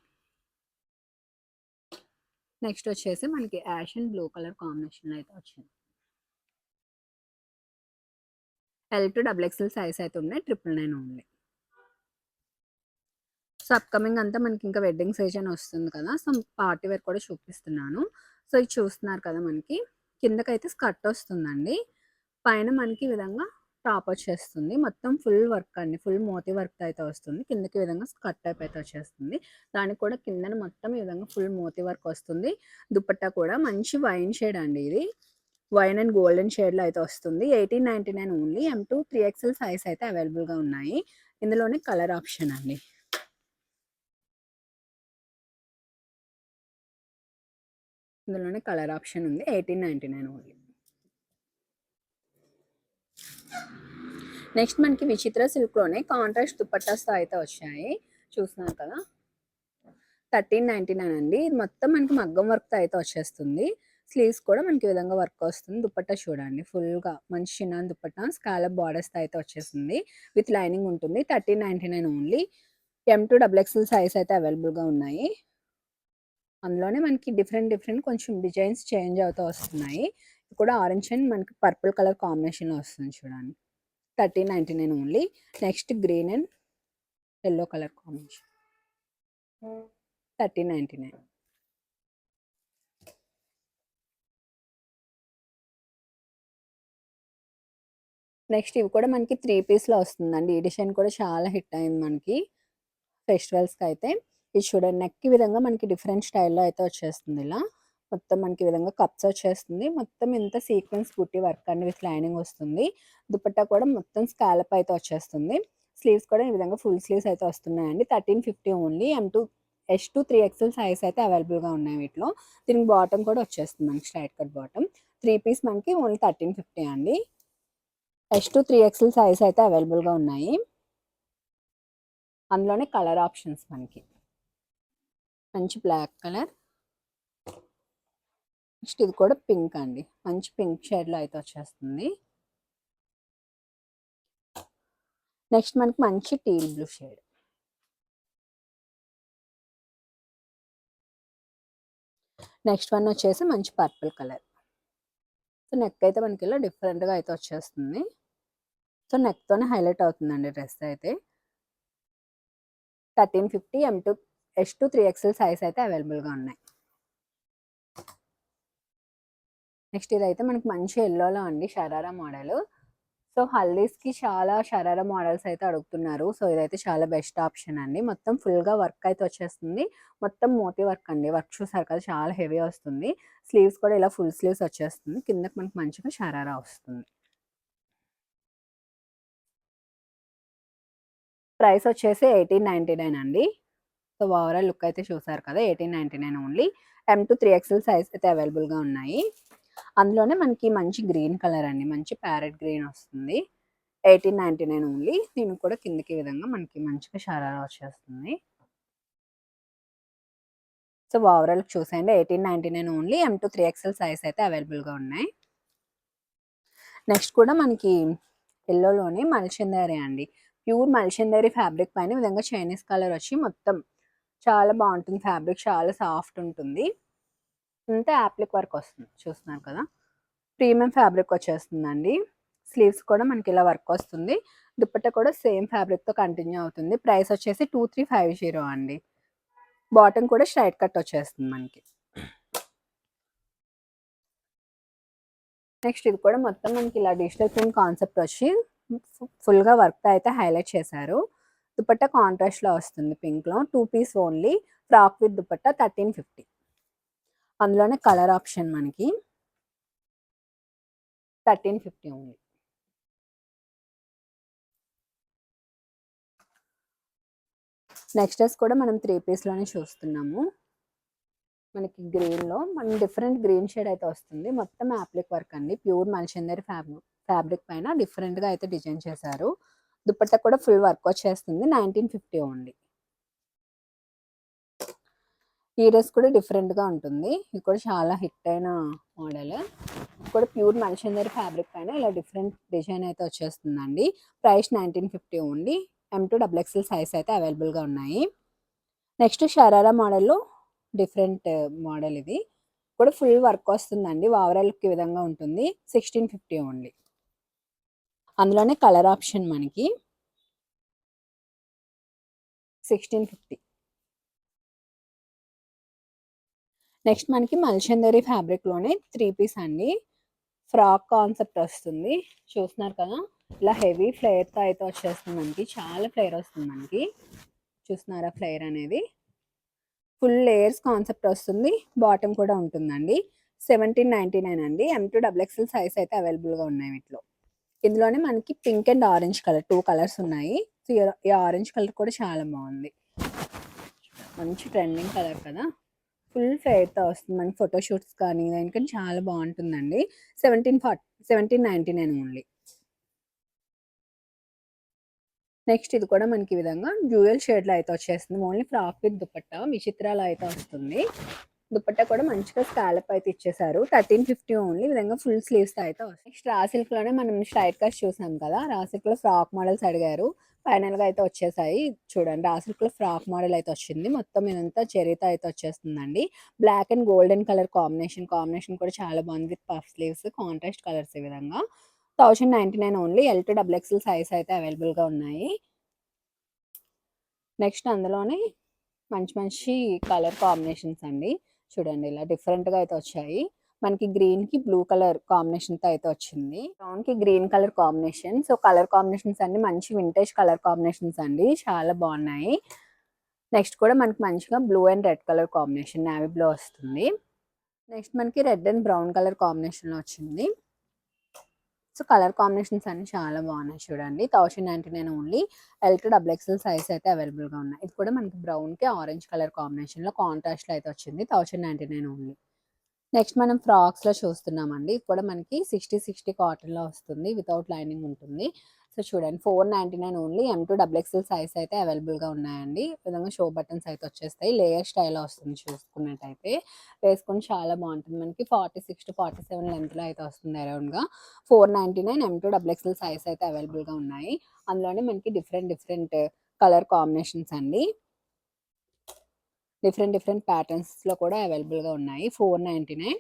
Next వచ్చేసి మనకి యాష్ అండ్ బ్లూ కలర్ కాంబినేషన్లో అయితే వచ్చింది. L2 XXL సైజ్ అయితే ఉన్నాయి. 999 ఓన్లీ. సో అప్కమింగ్ అంతా మనకి ఇంకా వెడ్డింగ్ సీజన్ వస్తుంది కదా. సో పార్టీ వేర్ కూడా చూపిస్తున్నాను. సో ఇది చూస్తున్నారు కదా, మనకి కిందకైతే స్కర్ట్ వస్తుందండి. పైన మనకి ఈ విధంగా టాప్ వచ్చేస్తుంది. మొత్తం ఫుల్ వర్క్ అండి. ఫుల్ మోతీ వర్క్ అయితే వస్తుంది. కిందకి ఈ విధంగా స్కర్ట్ టైప్ అయితే వచ్చేస్తుంది. దానికి కూడా కిందన మొత్తం ఈ విధంగా ఫుల్ మోతీ వర్క్ వస్తుంది. దుపట్టా కూడా మంచి వైన్ షేడ్ అండి. ఇది వైన్ అండ్ గోల్డెన్ షేడ్లో అయితే వస్తుంది. 1899 ఓన్లీ. M2 3XL సైజ్ అయితే అవైలబుల్గా ఉన్నాయి. ఇందులోనే కలర్ ఆప్షన్ అండి. ఇందులోనే కలర్ ఆప్షన్ ఉంది. 1899 ఓన్లీ. నెక్స్ట్ మనకి విచిత్ర సిల్క్లోనే కాంట్రాస్ట్ దుపట్టాస్తో అయితే వచ్చాయి. చూస్తున్నారు కదా, 1399 అండి. ఇది మొత్తం మనకి మగ్గం వర్క్తో అయితే వచ్చేస్తుంది. స్లీవ్స్ కూడా మనకి ఈ విధంగా వర్క్ వస్తుంది. దుపట్టా చూడండి ఫుల్గా మంచి చిన్న దుపట్టా స్కాలప్ బార్డర్స్తో అయితే వచ్చేస్తుంది. విత్ లైనింగ్ ఉంటుంది. 1399 ఓన్లీ. M2 XXL సైజ్ అయితే అవైలబుల్గా ఉన్నాయి. అందులోనే మనకి డిఫరెంట్ కొంచెం డిజైన్స్ చేంజ్ అవుతూ వస్తున్నాయి. ఇది కూడా ఆరెంజ్ అండ్ మనకి పర్పుల్ కలర్ కాంబినేషన్లో వస్తుంది. చూడండి 1399 only. Next green and yellow colour combination. 1399. Next ఇవి కూడా మనకి 3 పీస్లో వస్తుందండి. ఈ డిజైన్ కూడా చాలా హిట్ అయింది మనకి ఫెస్టివల్స్కి అయితే. ఇది చూడండి నెక్ ఈ విధంగా మనకి డిఫరెంట్ స్టైల్లో అయితే వచ్చేస్తుంది. ఇలా మొత్తం మనకి ఈ విధంగా కప్స్ వచ్చేస్తుంది. మొత్తం ఇంత సీక్వెన్స్ బుట్టి వర్క్ అండి విత్ లైనింగ్ వస్తుంది. దుపట్టా కూడా మొత్తం స్కాలప్ అయితే వచ్చేస్తుంది. స్లీవ్స్ కూడా ఈ విధంగా ఫుల్ స్లీవ్స్ అయితే వస్తున్నాయండి. 1350 ఓన్లీ. S2 3XL సైజ్ అయితే అవైలబుల్గా ఉన్నాయి వీటిలో. దీనికి బాటమ్ కూడా వచ్చేస్తుంది మనకి స్ట్రైట్ కట్ బాటమ్. 3 పీస్ మనకి ఓన్లీ 1350 అండి. S2 3XL సైజ్ అయితే అవైలబుల్గా ఉన్నాయి. అందులోనే కలర్ ఆప్షన్స్ మనకి మంచి బ్లాక్ కలర్, నెక్స్ట్ ఇది కూడా పింక్ అండి, మంచి పింక్ షేడ్లో అయితే వచ్చేస్తుంది. నెక్స్ట్ మనకి మంచి teal blue shade, next one వచ్చేసి మంచి పర్పుల్ కలర్. సో నెక్ అయితే మనకి ఇలా డిఫరెంట్గా అయితే వచ్చేస్తుంది. సో నెక్తోనే హైలైట్ అవుతుందండి డ్రెస్ అయితే. 1350 M2 S2 3XL సైజ్ అయితే అవైలబుల్గా ఉన్నాయి. నెక్స్ట్ ఇదైతే మనకి మంచి ఎల్లోలో అండి, షరారా మోడల్. సో హల్దీస్కి చాలా షరారా మోడల్స్ అయితే అడుగుతున్నారు. సో ఇదైతే చాలా బెస్ట్ ఆప్షన్ అండి. మొత్తం ఫుల్గా వర్క్ అయితే వచ్చేస్తుంది. మొత్తం మోతీ వర్క్ అండి, వర్క్ చూసారు కదా చాలా హెవీ వస్తుంది. స్లీవ్స్ కూడా ఇలా ఫుల్ స్లీవ్స్ వచ్చేస్తుంది. కిందకి మనకి మంచిగా షరారా వస్తుంది. ప్రైస్ వచ్చేసి 1899 అండి. సో ఓవరాల్ లుక్ అయితే చూసారు కదా, 1899 ఓన్లీ. M2 3XL సైజ్ అయితే అవైలబుల్గా ఉన్నాయి. అందులోనే మనకి మంచి గ్రీన్ కలర్ అండి, మంచి ప్యారెట్ గ్రీన్ వస్తుంది. 1899 ఓన్లీ. దీనికి కూడా కిందకి విధంగా మనకి మంచిగా షరారా వచ్చేస్తుంది. సో ఓవరాల్ చూసేయండి, 1899 ఓన్లీ. M2 3XL సైజ్ అయితే అవైలబుల్గా ఉన్నాయి. నెక్స్ట్ కూడా మనకి ఎల్లోలోనే మల్చందరి అండి, ప్యూర్ మల్చందరి ఫ్యాబ్రిక్ పైన విధంగా చైనీస్ కలర్ వచ్చి మొత్తం చాలా బాగుంటుంది. ఫ్యాబ్రిక్ చాలా సాఫ్ట్ ఉంటుంది. అంతా యాప్లిక్ వర్క్ వస్తుంది, చూస్తున్నారు కదా, ప్రీమియం ఫ్యాబ్రిక్ వచ్చేస్తుందండి. స్లీవ్స్ కూడా మనకి ఇలా వర్క్ వస్తుంది. దుపట్టా కూడా సేమ్ ఫ్యాబ్రిక్తో కంటిన్యూ అవుతుంది. ప్రైస్ వచ్చేసి 2350 అండి. బాటమ్ కూడా స్ట్రైట్ కట్ వచ్చేస్తుంది మనకి. నెక్స్ట్ ఇది కూడా మొత్తం మనకి ఇలా డిజిటల్ ప్రింట్ కాన్సెప్ట్ వచ్చి ఫుల్గా వర్క్ అయితే హైలైట్ చేశారు. దుపట్టా కాంట్రాస్ట్లో వస్తుంది పింక్లో. 2 piece only, frock with dupatta 1350. అందులోనే కలర్ ఆప్షన్ మనకి 1350 ఓన్లీ. నెక్స్ట్ డ్రెస్ కూడా మనం 3 పీస్లోనే చూస్తున్నాము. మనకి గ్రీన్లో మనం డిఫరెంట్ గ్రీన్ షేడ్ అయితే వస్తుంది. మొత్తం యాప్లిక్ వర్క్ అండి, ప్యూర్ మల్చందరి ఫ్యాబ్రిక్ పైన డిఫరెంట్గా అయితే డిజైన్ చేశారు. దుపట్టా కూడా ఫుల్ వర్క్ వచ్చేస్తుంది. 1950 ఓన్లీ. ఈ డ్రెస్ కూడా డిఫరెంట్గా ఉంటుంది. ఇది కూడా చాలా హిట్ అయిన మోడల్. కూడా ప్యూర్ మల్చందరి ఫ్యాబ్రిక్ పైన ఇలా డిఫరెంట్ డిజైన్ అయితే వచ్చేస్తుందండి. Price 1950 only. M2 XXL size అయితే అవైలబుల్గా ఉన్నాయి. నెక్స్ట్ షరారా మోడల్లో డిఫరెంట్ మోడల్, ఇది కూడా ఫుల్ వర్క్ వస్తుందండి. ఓవరాల్ లుక్ ఈ విధంగా ఉంటుంది. 1650 ఓన్లీ. అందులోనే కలర్ ఆప్షన్ మనకి 1650. నెక్స్ట్ మనకి మల్చందరి ఫ్యాబ్రిక్లోనే 3 పీస్ అండి, ఫ్రాక్ కాన్సెప్ట్ వస్తుంది. చూస్తున్నారు కదా, ఇలా హెవీ ఫ్లేర్తో అయితే వచ్చేస్తుంది మనకి. చాలా ఫ్లేర్ వస్తుంది మనకి, చూస్తున్నారా ఫ్లేర్ అనేది. ఫుల్ లేయర్స్ కాన్సెప్ట్ వస్తుంది. బాటమ్ కూడా ఉంటుందండి. 1799 అండి. M2 XXL సైజ్ అయితే అవైలబుల్గా ఉన్నాయి వీటిలో. ఇందులోనే మనకి pink and orange colour 2 colours ఉన్నాయి. సో ఈ ఆరెంజ్ కలర్ కూడా చాలా బాగుంది, మంచి ట్రెండింగ్ కలర్ కదా. ఫుల్ ఫేర్తో వస్తుంది మనకి ఫోటోషూట్స్ కానీ దానికని చాలా బాగుంటుందండి. 1799 ఓన్లీ. నెక్స్ట్ ఇది కూడా మనకి ఈ విధంగా డ్యూయల్ షేడ్లో అయితే వచ్చేస్తుంది. ఓన్లీ ఫ్రాక్ విత్ దుపట్టా విచిత్రాలు అయితే వస్తుంది. దుపట్టా కూడా మంచిగా స్కాలప్ అయితే ఇచ్చేసారు. 1350 ఓన్లీ. ఈ విధంగా ఫుల్ స్లీవ్స్ అయితే వస్తాయి. నెక్స్ట్ రా సిల్క్లోనే మనం స్ట్రైట్ కట్స్ చూసాం కదా, రా సిల్క్లో ఫ్రాక్ మోడల్స్ అడిగారు. ఫైనల్గా అయితే వచ్చేసాయి. చూడండి, రా సిల్క్లో ఫ్రాక్ మోడల్ అయితే వచ్చింది. మొత్తం ఇదంతా చెరీతో అయితే వచ్చేస్తుందండి. Black and golden colour combination కూడా చాలా బాగుంది. With puff sleeves, contrast colours ఈ విధంగా. 1099 ఓన్లీ. L2 XXL సైజ్ అయితే అవైలబుల్గా ఉన్నాయి. నెక్స్ట్ అందులోనే మంచి మంచి కలర్ కాంబినేషన్స్ అండి. చూడండి, ఇలా డిఫరెంట్గా అయితే వచ్చాయి. మనకి గ్రీన్కి బ్లూ కలర్ కాంబినేషన్తో అయితే వచ్చింది. బ్రౌన్కి green colour combination. So colour combinations అన్ని మంచి వింటేజ్ కలర్ కాంబినేషన్స్ అండి, చాలా బాగున్నాయి. నెక్స్ట్ కూడా మనకి మంచిగా blue and red colour combination, navy blue వస్తుంది. నెక్స్ట్ మనకి రెడ్ అండ్ బ్రౌన్ కలర్ కాంబినేషన్లో వచ్చింది. సో కలర్ కాంబినేషన్స్ అన్ని చాలా బాగున్నాయి. చూడండి, 1099 ఓన్లీ. L2 XXL సైజ్ అయితే అవైలబుల్గా ఉన్నాయి. ఇది కూడా మనకి బ్రౌన్కి ఆరెంజ్ కలర్ కాంబినేషన్లో కాంట్రాస్ట్లో అయితే వచ్చింది. 1099 ఓన్లీ. నెక్స్ట్ మనం ఫ్రాక్స్‌లో చూస్తున్నామండి. ఇది కూడా మనకి 60 కాటన్‌లో వస్తుంది. వితౌట్ లైనింగ్ ఉంటుంది. సో, చూడండి 499 only M2 double XL size అయితే అవైలబుల్‌గా ఉన్నాయండి. ఈ విధంగా షో బటన్స్ అయితే వచ్చేస్తాయి. లేయర్ స్టైల్‌లో వస్తుంది చూసుకున్నట్టయితే. వేసుకొని చాలా బాగుంటుంది. మనకి 46-47 లెంగ్త్‌లో అయితే వస్తుంది అరౌండ్‌గా. 499 M2 డబుల్ ఎక్స్ఎల్ సైజ్ అయితే అవైలబుల్‌గా ఉన్నాయి. అందులోనే మనకి డిఫరెంట్ కలర్ కాంబినేషన్స్ అండి. డిఫరెంట్ ప్యాటర్న్స్‌లో కూడా అవైలబుల్‌గా ఉన్నాయి. 499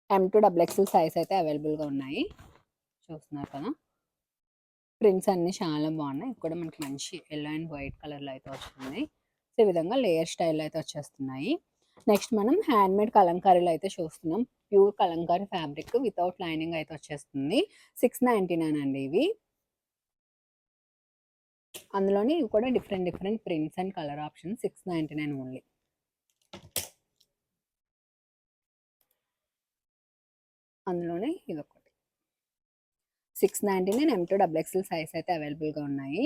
M2 డబుల్ ఎక్స్ఎల్ సైజ్ అయితే అవైలబుల్‌గా ఉన్నాయి. చూస్తున్నారు కదా! ప్రింట్స్ అన్నీ చాలా బాగున్నాయి. ఇది కూడా మనకి మంచి యెల్లో అండ్ వైట్ కలర్‌లో అయితే వస్తుంది. సో, ఈ విధంగా లేయర్ స్టైల్‌లో అయితే వచ్చేస్తున్నాయి. నెక్స్ట్ మనం హ్యాండ్‌మేడ్ కలంకారీలో అయితే చూస్తున్నాం. Pure Kalamkari fabric without lining అయితే వచ్చేస్తుంది. 699 అండి ఇవి. అందులోని ఇవి కూడా different prints and colour options 699 only. అందులోనే ఇదొకటి. 699 M2 డబుల్ ఎక్స్ఎల్ సైజ్ అయితే అవైలబుల్‌గా ఉన్నాయి.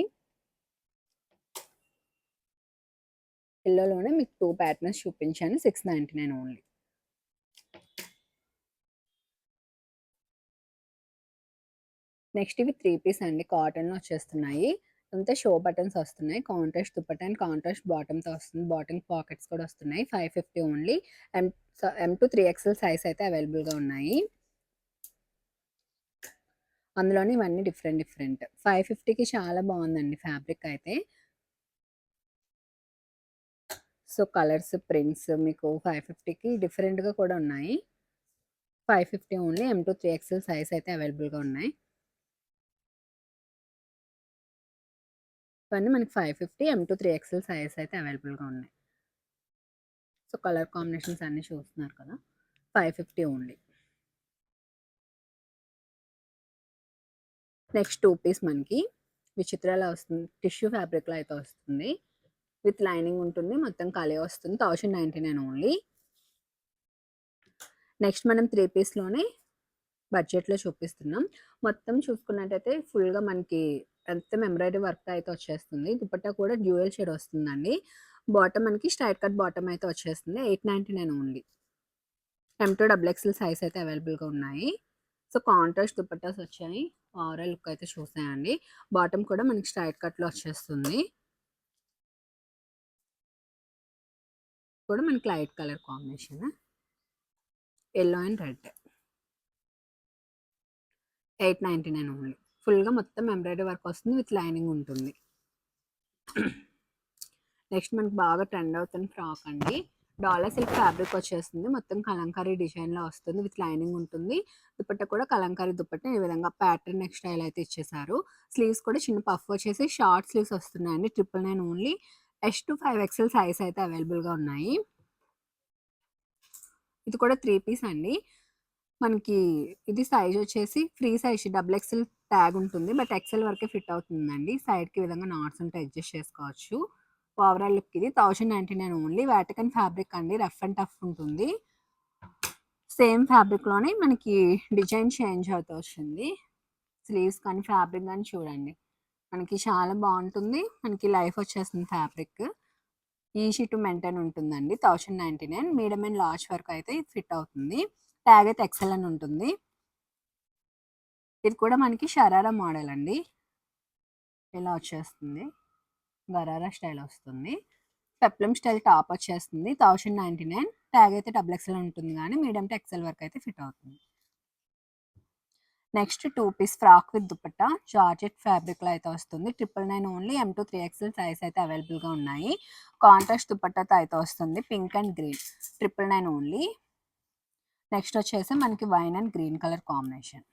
యెల్లోలోనే మీకు 2 ప్యాటర్న్స్ చూపించాను. 699 ఓన్లీ. నెక్స్ట్ ఇవి 3 పీస్ అండి. కాటన్‌లో వచ్చేస్తున్నాయి. అంతా షో బటన్స్ వస్తున్నాయి. కాంట్రాస్ట్ దుపట్టా అండ్ కాంట్రాస్ట్ బాటమ్‌తో వస్తుంది. బాటమ్ పాకెట్స్ కూడా వస్తున్నాయి. 550 ఓన్లీ. ఎం M2 3XL సైజ్ అయితే అవైలబుల్‌గా ఉన్నాయి. అందులోనే ఇవన్నీ డిఫరెంట్. 550కి చాలా బాగుందండి ఫ్యాబ్రిక్ అయితే. సో, కలర్స్, ప్రింట్స్ మీకు 550కి డిఫరెంట్‌గా కూడా ఉన్నాయి. 550 ఓన్లీ. M2 3XL సైజ్ అయితే అవైలబుల్‌గా ఉన్నాయి. ఇవన్నీ మనకి 550 M2 3XL సైజ్ అయితే అవైలబుల్‌గా ఉన్నాయి. సో, కలర్ కాంబినేషన్స్ అన్నీ చూస్తున్నారు కదా! 550 ఓన్లీ. నెక్స్ట్ 2 పీస్ మనకి విచిత్రాలో వస్తుంది. టిష్యూ ఫ్యాబ్రిక్‌లో అయితే వస్తుంది. విత్ లైనింగ్ ఉంటుంది. మొత్తం ఖాళీ వస్తుంది. 1099 ఓన్లీ. నెక్స్ట్ మనం 3 పీస్‌లోనే బడ్జెట్‌లో చూపిస్తున్నాం. మొత్తం చూసుకున్నట్టయితే ఫుల్‌గా మనకి మొత్తం ఎంబ్రాయిడరీ వర్క్‌తో అయితే వచ్చేస్తుంది. దుపట్టా కూడా డ్యూయల్ షేడ్ వస్తుందండి. బాటమ్ మనకి స్ట్రైట్ కట్ బాటమ్ అయితే వచ్చేస్తుంది. 899 only. M2 double XL size అయితే అవైలబుల్‌గా ఉన్నాయి. సో, కాంట్రాస్ట్ దుపట్టాస్ వచ్చాయి. ఓవరాల్ లుక్ అయితే చూసేయండి. బాటమ్ కూడా మనకి స్ట్రైట్ కట్‌లో వచ్చేస్తుంది. కూడా మనకి light colour combination. Yellow and red. 899 only. ఫుల్‌గా మొత్తం ఎంబ్రాయిడరీ వర్క్ వస్తుంది. విత్ లైనింగ్ ఉంటుంది. నెక్స్ట్ మనకి బాగా ట్రెండ్ అవుతున్న ఫ్రాక్ అండి. డాలర్ సిల్క్ ఫ్యాబ్రిక్ వచ్చేస్తుంది. మొత్తం కలంకారీ డిజైన్‌లో వస్తుంది. విత్ లైనింగ్ ఉంటుంది. దుపట్టా కూడా కలంకారీ దుపట్టా ఈ విధంగా ప్యాటర్న్ నెక్ స్టైల్ అయితే ఇచ్చేసారు. స్లీవ్స్ కూడా చిన్న పఫ్ వచ్చేసి షార్ట్ స్లీవ్స్ వస్తున్నాయండి. 999 only. S to 5XL size అయితే అవైలబుల్‌గా ఉన్నాయి. ఇది కూడా 3 పీస్ అండి. మనకి ఇది సైజ్ వచ్చేసి free size double XL tag ఉంటుంది. బట్ ఎక్స్ఎల్ వరకే ఫిట్ అవుతుందండి. సైడ్‌కి ఈ విధంగా నాట్స్ ఉంటే అడ్జస్ట్ చేసుకోవచ్చు. ఓవరాల్ లుక్ ఇది 1099 ఓన్లీ. వాటికన్ ఫ్యాబ్రిక్ అండి. రఫ్ అండ్ టఫ్ ఉంటుంది. సేమ్ ఫ్యాబ్రిక్‌లోనే మనకి డిజైన్ చేంజ్ అవుతూ వచ్చింది. స్లీవ్స్ కానీ ఫ్యాబ్రిక్ గాని చూడండి. మనకి చాలా బాగుంటుంది. మనకి లైఫ్ వచ్చేస్తుంది ఫ్యాబ్రిక్. ఈజీ టు మెయింటైన్ ఉంటుందండి. 1099 మీడియం అండ్ లార్జ్ వరకు అయితే ఇది ఫిట్ అవుతుంది. ట్యాగ్ అయితే ఎక్సెల్ అని ఉంటుంది. ఇది కూడా మనకి షరారా మోడల్ అండి. ఇలా వచ్చేస్తుంది. గరారా స్టైల్ వస్తుంది. పెప్లమ్ స్టైల్ టాప్ వచ్చేస్తుంది. 1099 ట్యాగ్ అయితే డబుల్ ఎక్సెల్ ఉంటుంది కానీ మీడియం టు ఎక్సెల్ వరకు అయితే ఫిట్ అవుతుంది. Next 2 piece frock with dupatta georgette ఫ్యాబ్రిక్‌లో అయితే వస్తుంది. 999 ఓన్లీ. M2 3XL సైజ్ అయితే అవైలబుల్‌గా ఉన్నాయి. కాంట్రాస్ట్ దుపట్టాతో అయితే వస్తుంది. Pink and green 999 only. Next వచ్చేసి మనకి wine and green colour combination.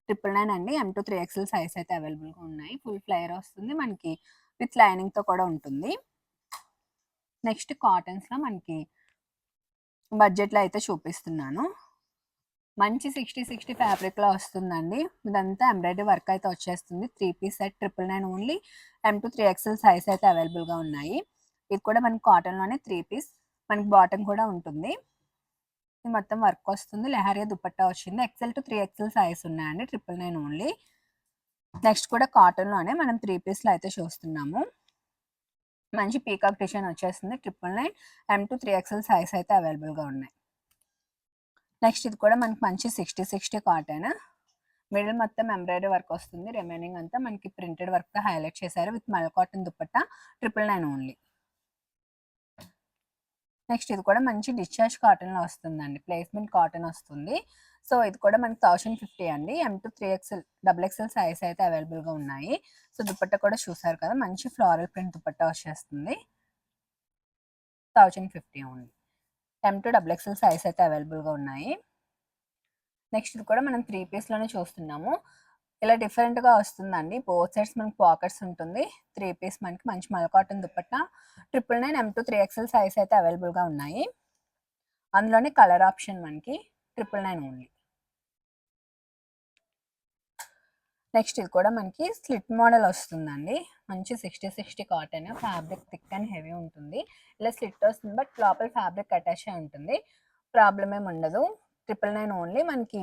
999 అండి. M2 3XL సైజ్ అయితే అవైలబుల్‌గా ఉన్నాయి. ఫుల్ ఫ్లేయర్ వస్తుంది. మనకి విత్ లైనింగ్‌తో కూడా ఉంటుంది. నెక్స్ట్ కాటన్స్‌లో మనకి బడ్జెట్‌లో అయితే చూపిస్తున్నాను. మంచి 60 ఫ్యాబ్రిక్‌లో వస్తుందండి. ఇదంతా ఎంబ్రాయిడరీ వర్క్ అయితే వచ్చేస్తుంది. 3 piece set 999 only. M2 3XL size అయితే అవైలబుల్‌గా ఉన్నాయి. ఇది కూడా మనకి కాటన్‌లోనే 3 పీస్. మనకి బాటమ్ కూడా ఉంటుంది. ఇది మొత్తం వర్క్ వస్తుంది. లెహరియా దుపట్టా వచ్చింది. XL to 3XL సైజ్ ఉన్నాయండి. 999 ఓన్లీ. నెక్స్ట్ కూడా కాటన్‌లోనే మనం 3 పీస్‌లో అయితే చూస్తున్నాము. మంచి పీకాక్ డిజైన్ వచ్చేస్తుంది. 999 M2 3XL సైజ్ అయితే అవైలబుల్‌గా ఉన్నాయి. నెక్స్ట్ ఇది కూడా మనకి మంచి 60 కాటన్. మిడిల్ మొత్తం ఎంబ్రాయిడరీ వర్క్ వస్తుంది. రిమైనింగ్ అంతా మనకి ప్రింటెడ్ వర్క్తో హైలైట్ చేశారు విత్ మల్ కాటన్ దుపట్టా 999 ఓన్లీ. నెక్స్ట్ ఇది కూడా మంచి డిశ్చార్జ్ కాటన్లో వస్తుందండి. ప్లేస్మెంట్ కాటన్ వస్తుంది. సో ఇది కూడా మనకి 1050 అండి. M2 3XL XXL సైజ్ అయితే అవైలబుల్గా ఉన్నాయి. సో దుపట్టా కూడా చూసారు కదా, మంచి ఫ్లోరల్ ప్రింట్ దుపట్టా వచ్చేస్తుంది. 1050 ఓన్లీ. M2 XXL సైజ్ అయితే అవైలబుల్గా ఉన్నాయి. నెక్స్ట్ ఇది కూడా మనం 3 పీస్లోనే చూస్తున్నాము. ఇలా డిఫరెంట్గా వస్తుందండి. బోత్ సైడ్స్ మనకి పాకెట్స్ ఉంటుంది. 3 పీస్ మనకి మంచి మల్ cotton dupatta 999 M2 3XL size అయితే అవైలబుల్గా ఉన్నాయి. అందులోనే కలర్ ఆప్షన్ మనకి 999 ఓన్లీ. నెక్స్ట్ ఇది కూడా మనకి స్లిట్ మోడల్ వస్తుందండి. మంచి 60 cotton, fabric thick and heavy ఉంటుంది. ఇలా స్లిట్ వస్తుంది బట్ లోపల ఫ్యాబ్రిక్ అటాచ్ అయి ఉంటుంది. ప్రాబ్లం ఏమి ఉండదు. 999 ఓన్లీ. మనకి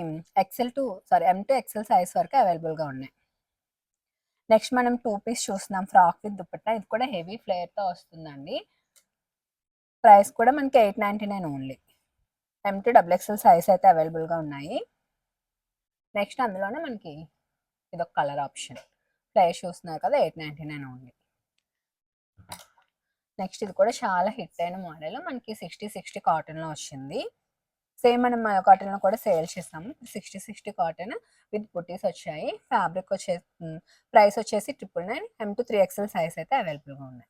M2 XL సైజ్ వరకు అవైలబుల్గా ఉన్నాయి. నెక్స్ట్ మనం 2 పీస్ చూస్తున్నాం ఫ్రాక్ విత్ దుపట్టా. ఇది కూడా హెవీ ఫ్లేర్తో వస్తుందండి. ప్రైస్ కూడా మనకి 899 ఓన్లీ. M2 XXL సైజ్ అయితే అవైలబుల్గా ఉన్నాయి. నెక్స్ట్ అందులోనే మనకి ఇదొక కలర్ ఆప్షన్. ప్రైస్ చూస్తున్నారు కదా, 899 ఓన్లీ. నెక్స్ట్ ఇది కూడా చాలా హిట్ అయిన మోడల్. మనకి 60 కాటన్లో వచ్చింది. సేమ్ మనం కాటన్లో కూడా సేల్ చేస్తాము. 60 కాటన్ విత్ బుటీస్ వచ్చాయి. ఫ్యాబ్రిక్ ప్రైస్ వచ్చేసి 999. M2 3XL సైజ్ అయితే అవైలబుల్గా ఉన్నాయి.